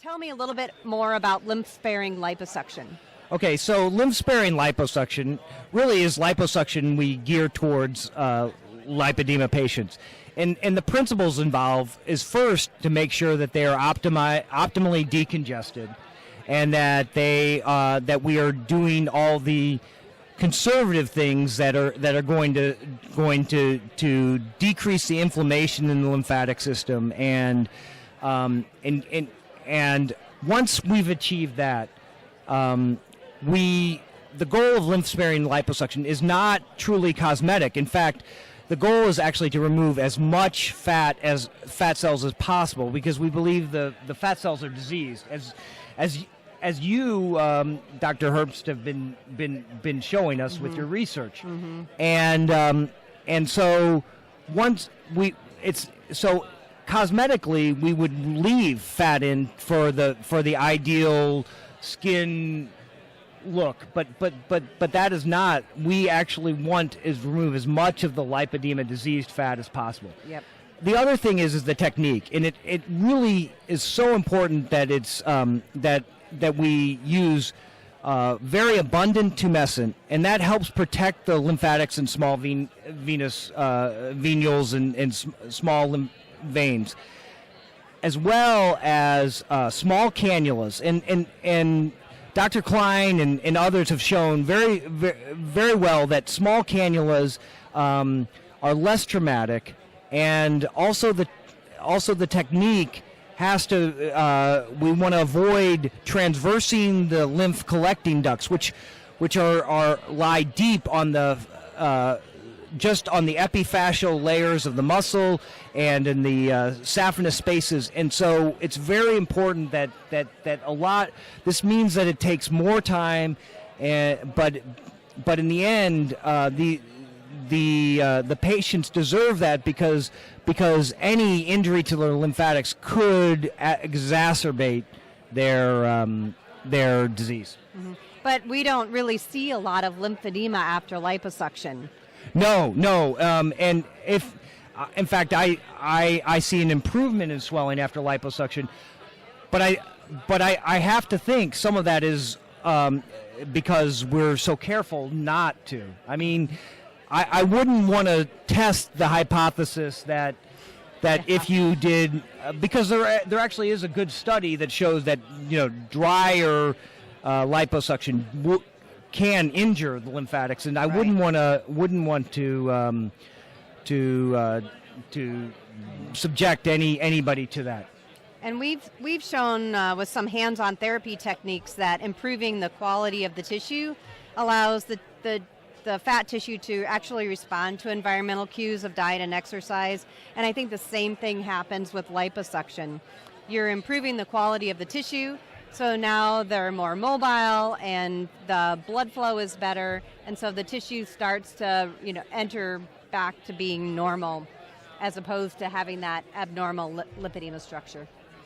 tell me a little bit more about lymph-sparing liposuction. Okay, so lymph-sparing liposuction really is liposuction we gear towards lipedema patients. And the principles involved is first to make sure that they are optimally decongested, and that that we are doing all the conservative things that are going to decrease the inflammation in the lymphatic system, and once we've achieved that, the goal of lymph-sparing liposuction is not truly cosmetic. In fact, the goal is actually to remove as much fat cells as possible, because we believe the fat cells are diseased. As you, Dr. Herbest, have been showing us with your research, and so cosmetically we would leave fat in for the ideal skin look, but that is not. We actually want is remove as much of the lipedema diseased fat as possible. Yep. The other thing is the technique, and it really is so important that it's that we use very abundant tumescent, and that helps protect the lymphatics and small venous venials and small veins, as well as small cannulas. And Dr. Kline and others have shown very, very, very well that small cannulas are less traumatic, and also the technique has to. We want to avoid transversing the lymph collecting ducts, which lie deep on the just on the epifascial layers of the muscle and in the saphenous spaces. And so it's very important that a lot. This means that it takes more time, but in the end, the patients deserve that, because any injury to their lymphatics could exacerbate their disease. Mm-hmm. But we don't really see a lot of lymphedema after liposuction. No, and in fact, I see an improvement in swelling after liposuction, but I have to think some of that is because we're so careful not to. I mean, I wouldn't want to test the hypothesis that if you did, because there actually is a good study that shows that drier liposuction can injure the lymphatics, and I wouldn't want to subject anybody to that. And we've shown with some hands-on therapy techniques that improving the quality of the tissue allows the fat tissue to actually respond to environmental cues of diet and exercise. And I think the same thing happens with liposuction. You're improving the quality of the tissue, so now they're more mobile and the blood flow is better, and so the tissue starts to enter back to being normal, as opposed to having that abnormal lipedema structure.